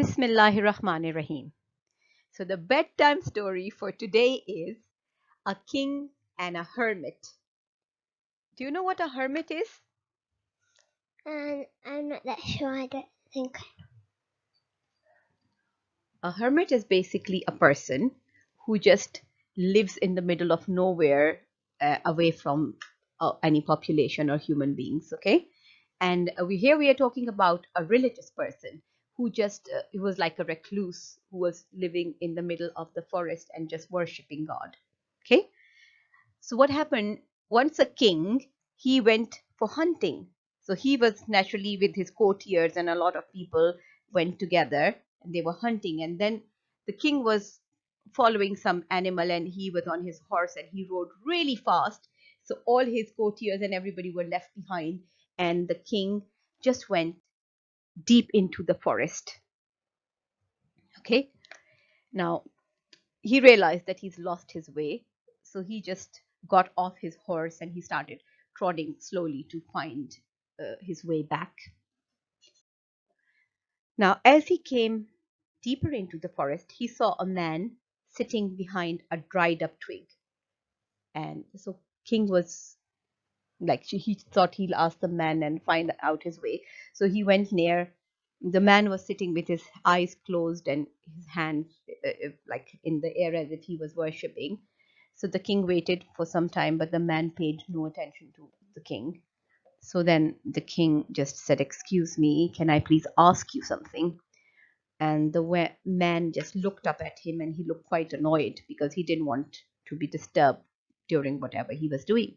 Bismillahirrahmanirrahim. So the bedtime story for today is A King and a Hermit. Do you know what a hermit is? I'm not that sure. I don't think. A hermit is basically a person who just lives in the middle of nowhere, away from any population or human beings. Okay, and we are talking about a religious person who just he was like a recluse who was living in the middle of the forest and just worshiping God. Okay, so what happened? Once a king, he went for hunting. So he was naturally with his courtiers, and a lot of people went together and they were hunting. And then the king was following some animal, and he was on his horse and he rode really fast. So all his courtiers and everybody were left behind, and the king just went deep into the forest. Okay. Now he realized that he's lost his way. So he just got off his horse and he started trotting slowly to find his way back. Now, as he came deeper into the forest, he saw a man sitting behind a dried up twig. And so King was like, he thought he'll ask the man and find out his way. So he went near. The man was sitting with his eyes closed and his hands like in the air as if he was worshipping. So the king waited for some time, but the man paid no attention to the king. So then the king just said, "Excuse me, can I please ask you something?" And the man just looked up at him and he looked quite annoyed because he didn't want to be disturbed during whatever he was doing.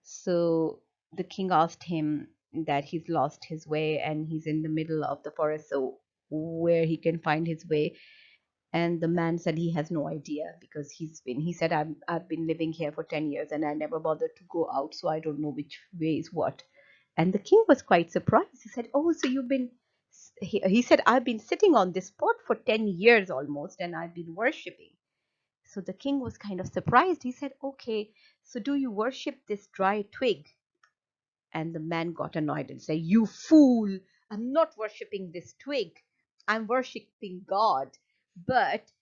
So the king asked him that he's lost his way and he's in the middle of the forest, so where he can find his way. And the man said he has no idea because he said, I've been living here for 10 years and I never bothered to go out, so I don't know which way is what. And the king was quite surprised. He said, "Oh, so you've been," he said, "I've been sitting on this spot for 10 years almost and I've been worshipping." So the king was kind of surprised. He said, "Okay, so do you worship this dry twig?" And the man got annoyed and said, "You fool, I'm not worshipping this twig. I'm worshipping God." But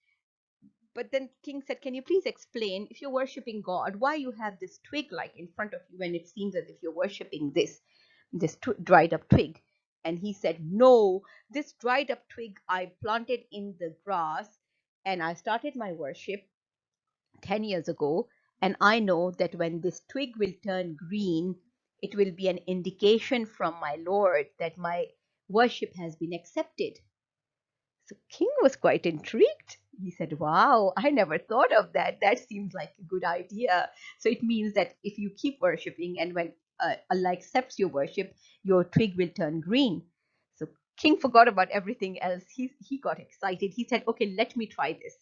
then king said, "Can you please explain, if you're worshipping God, why you have this twig like in front of you when it seems as if you're worshipping this dried up twig?" And he said, "No, this dried up twig I planted in the grass and I started my worship 10 years ago, and I know that when this twig will turn green, it will be an indication from my Lord that my worship has been accepted." So King was quite intrigued. He said, "Wow, I never thought of that. That seems like a good idea." So it means that if you keep worshipping and when Allah accepts your worship, your twig will turn green. So King forgot about everything else. He got excited. He said, "Okay, let me try this."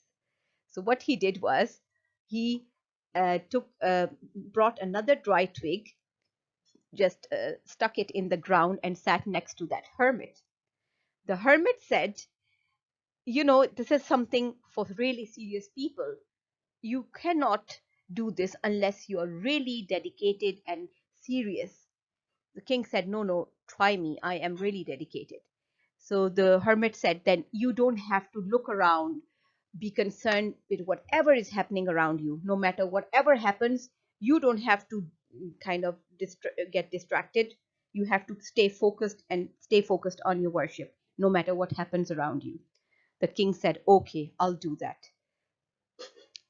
So what he did was he brought another dry twig, just stuck it in the ground and sat next to that hermit. The hermit said, "This is something for really serious people. You cannot do this unless you are really dedicated and serious." The king said, "No, no, try me. I am really dedicated." So the hermit said, "Then you don't have to look around, be concerned with whatever is happening around you. No matter whatever happens, you don't have to kind of get distracted. You have to stay focused and stay focused on your worship, no matter what happens around you." The king said, "Okay, I'll do that."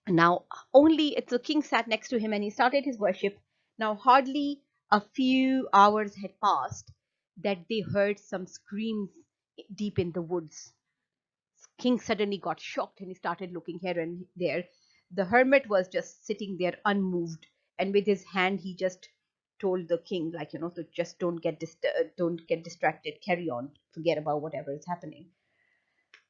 Now, only the king sat next to him and he started his worship. Now, hardly a few hours had passed that they heard some screams deep in the woods. King suddenly got shocked and he started looking here and there. The hermit was just sitting there unmoved, and with his hand he just told the king, like, so just don't get distracted, carry on, forget about whatever is happening.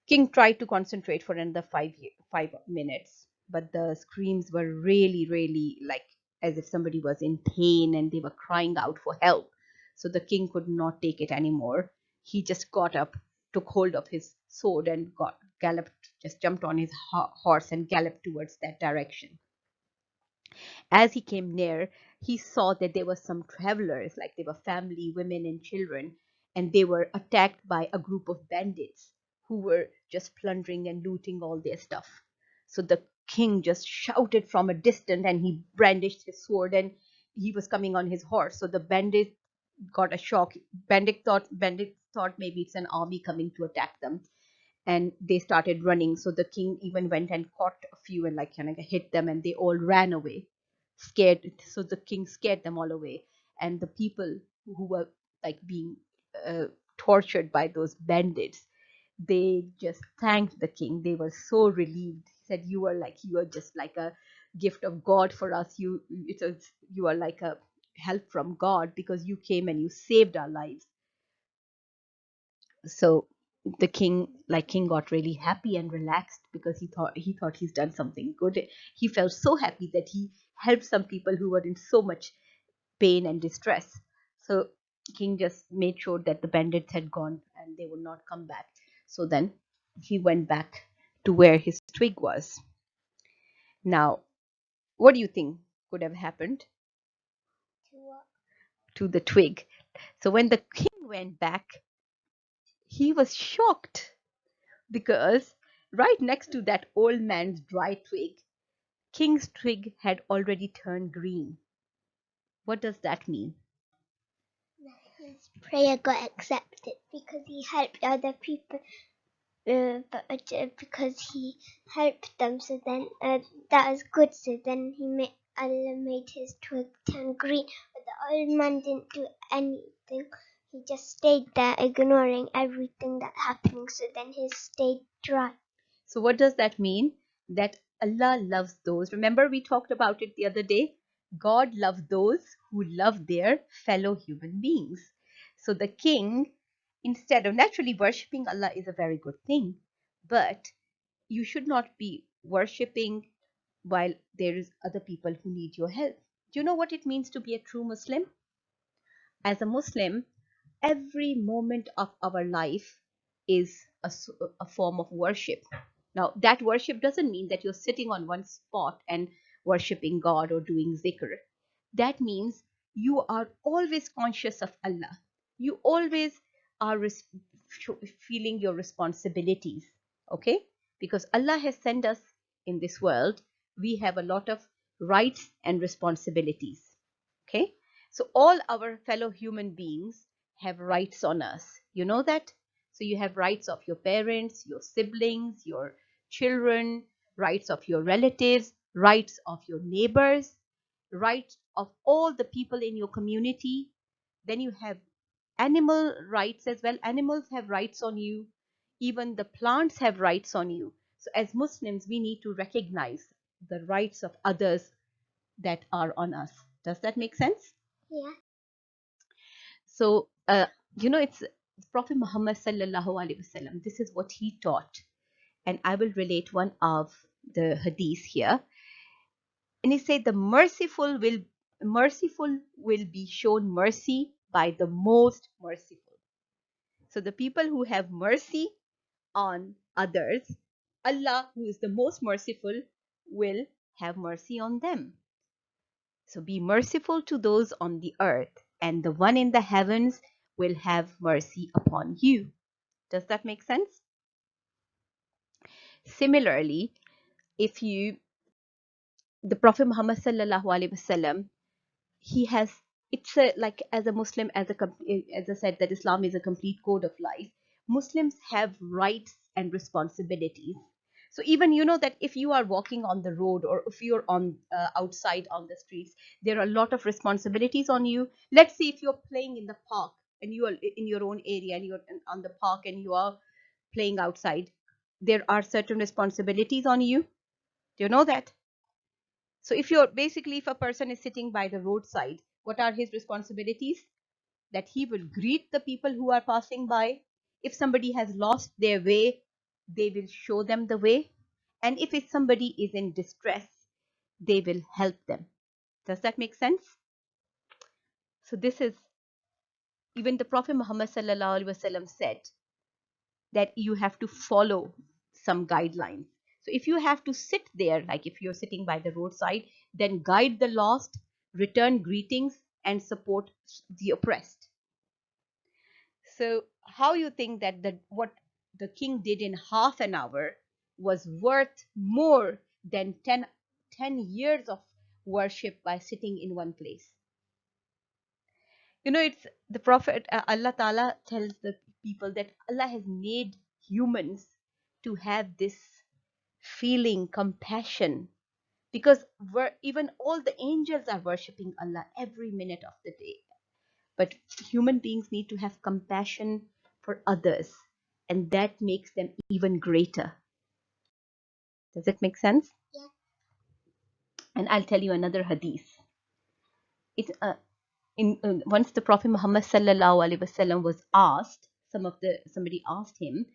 King tried to concentrate for another 5 minutes, but the screams were really, really like as if somebody was in pain and they were crying out for help. So the king could not take it anymore. He just got up, took hold of his sword, and just jumped on his horse and galloped towards that direction. As he came near, he saw that there were some travelers, like they were family, women, and children, and they were attacked by a group of bandits who were just plundering and looting all their stuff. So the king just shouted from a distance, and he brandished his sword, and he was coming on his horse. So the bandit got a shock. Bandit thought maybe it's an army coming to attack them, and they started running. So the king even went and caught a few and like kind of hit them, and they all ran away, scared. So the king scared them all away, and the people who were like being uh, tortured by those bandits, they just thanked the king. They were so relieved. He said, you are just like a gift of God for us. You are like a help from God, because you came and you saved our lives. So the king got really happy and relaxed, because he thought he's done something good. He felt so happy that he helped some people who were in so much pain and distress. So king just made sure that the bandits had gone and they would not come back. So then he went back to where his twig was. Now, what do you think could have happened To what? to the twig? So when the king went back, he was shocked, because right next to that old man's dry twig, King's twig had already turned green. What does that mean? His prayer got accepted because he helped other people. Because he helped them, so then that was good. So then Allah made his twig turn green, but the old man didn't do anything. He just stayed there, ignoring everything that happening. So then he stayed dry. So, what does that mean? That Allah loves those. Remember, we talked about it the other day. God loves those who love their fellow human beings. So, the king, instead of naturally worshipping Allah, is a very good thing, but you should not be worshipping while there is other people who need your help. Do you know what it means to be a true Muslim? As a Muslim, every moment of our life is a form of worship. Now, that worship doesn't mean that you're sitting on one spot and worshiping God or doing zikr. That means you are always conscious of Allah. You always are feeling your responsibilities, okay? Because Allah has sent us in this world, we have a lot of rights and responsibilities, okay? So all our fellow human beings have rights on us. You know that? So you have rights of your parents, your siblings, your children, rights of your relatives, rights of your neighbors, rights of all the people in your community. Then you have animal rights as well. Animals have rights on you. Even the plants have rights on you. So as Muslims, we need to recognize the rights of others that are on us. Does that make sense? Yeah. So, it's Prophet Muhammad sallallahu alaihi wasallam. This is what he taught, and I will relate one of the hadith here. And he said, "The merciful will be shown mercy by the most merciful." So the people who have mercy on others, Allah, who is the most merciful, will have mercy on them. So be merciful to those on the earth, and the one in the heavens will have mercy upon you. Does that make sense? Similarly, if you, the Prophet Muhammad sallallahu alaihi wasallam, he has, it's a, like as a Muslim, as I said, that Islam is a complete code of life. Muslims have rights and responsibilities. So even that if you are walking on the road, or if you're on outside on the streets, there are a lot of responsibilities on you. Let's say if you're playing in the park, and you are in your own area, and you're on the park and you are playing outside, there are certain responsibilities on you. Do you know that? So if a person is sitting by the roadside, what are his responsibilities? That he will greet the people who are passing by. If somebody has lost their way, they will show them the way. And if somebody is in distress, they will help them. Does that make sense? So this is, even the Prophet Muhammad sallallahu alaihi wasallam said that you have to follow some guidelines. So if you have to sit there, like if you're sitting by the roadside, then guide the lost, return greetings, and support the oppressed. So how you think that what the king did in half an hour was worth more than 10 years of worship by sitting in one place. It's the Prophet, Allah Ta'ala tells the people that Allah has made humans to have this feeling, compassion, because even all the angels are worshipping Allah every minute of the day. But human beings need to have compassion for others, and that makes them even greater. Does it make sense? Yeah. And I'll tell you another hadith. It's once the Prophet Muhammad sallallahu alaihi wasallam was asked, somebody asked him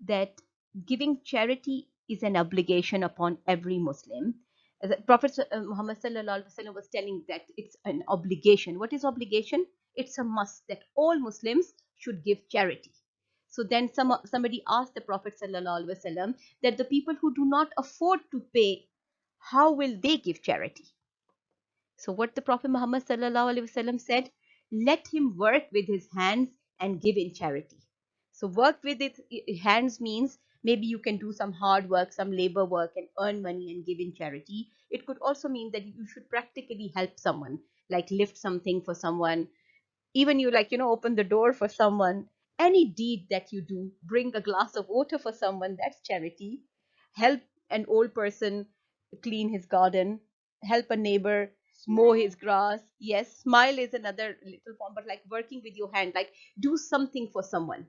that giving charity is an obligation upon every Muslim. The Prophet Muhammad sallallahu alaihi wasallam was telling that it's an obligation. What is obligation? It's a must that all Muslims should give charity. So then somebody asked the Prophet sallallahu alaihi wasallam that the people who do not afford to pay, how will they give charity? So what the Prophet Muhammad sallallahu alaihi wasallam said, let him work with his hands and give in charity. So work with his hands means maybe you can do some hard work, some labor work and earn money and give in charity. It could also mean that you should practically help someone, like lift something for someone, even you open the door for someone. Any deed that you do, bring a glass of water for someone, that's charity. Help an old person clean his garden, help a neighbor mow his grass. Yes, smile is another little form, but like working with your hand, like do something for someone,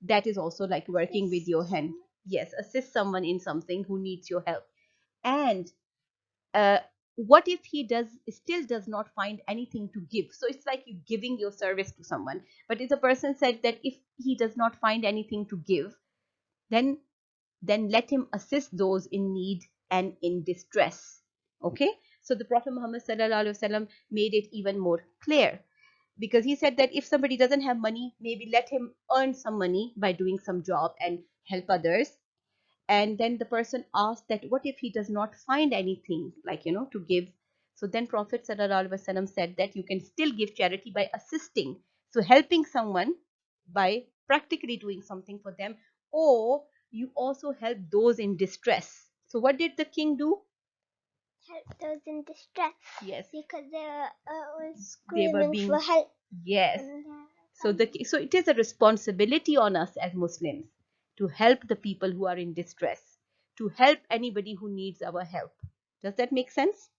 that is also like working with your hand. Yes, assist someone in something who needs your help. And uh, what if he does not find anything to give? So it's like you giving your service to someone, but if the person said that if he does not find anything to give, then let him assist those in need and in distress. Okay, so the Prophet Muhammad sallallahu alaihi wasallam made it even more clear, because he said that if somebody doesn't have money, maybe let him earn some money by doing some job and help others. And then the person asked that what if he does not find anything, like to give? So then Prophet sallallahu alaihi wasallam said that you can still give charity by assisting, so helping someone by practically doing something for them, or you also help those in distress. So what did the king do? Help those in distress. Yes, Because they were all they were screaming being, for help. yes. And, So it is a responsibility on us as Muslims to help the people who are in distress, to help anybody who needs our help. Does that make sense?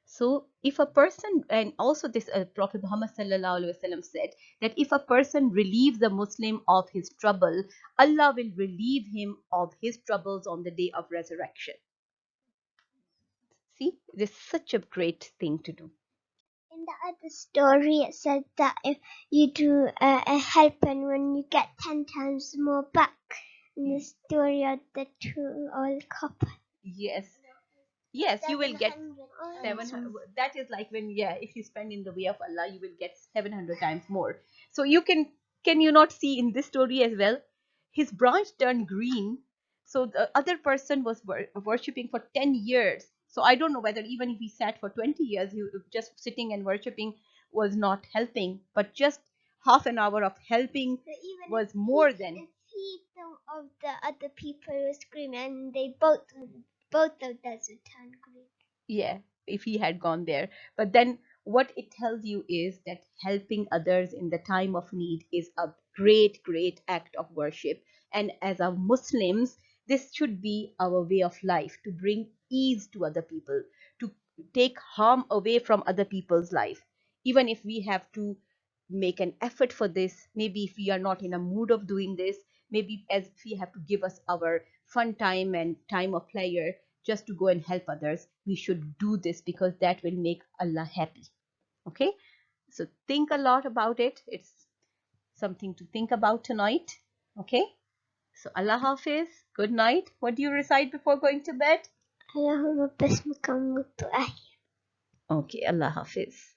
So if a person, and also this Prophet Muhammad sallallahu alaihi wasallam said that if a person relieves a Muslim of his trouble, Allah will relieve him of his troubles on the day of resurrection. See, it is such a great thing to do. in the other story, it said that if you do a help and when you get 10 times more back. In the story of the two old couple. Yes. Yes, you will get 700 700. That is like when, yeah, if you spend in the way of Allah, you will get 700 times more. So you can you not see in this story as well? His branch turned green. So the other person was worshipping for 10 years. So I don't know whether even if he sat for 20 years, he just sitting and worshipping was not helping, but just half an hour of helping was more than. If he of the other people were screaming and they both of them would turn green. Yeah, if he had gone there. But then what it tells you is that helping others in the time of need is a great act of worship. And as our Muslims, this should be our way of life, to bring ease to other people, to take harm away from other people's life. Even if we have to make an effort for this, maybe if we are not in a mood of doing this, maybe as if we have to give us our fun time and time of pleasure just to go and help others, we should do this, because that will make Allah happy. Okay, so think a lot about it. It's something to think about tonight. Okay, so Allah Hafiz, good night. What do you recite before going to bed? Allahumma basmika. Okay, Allah Hafiz.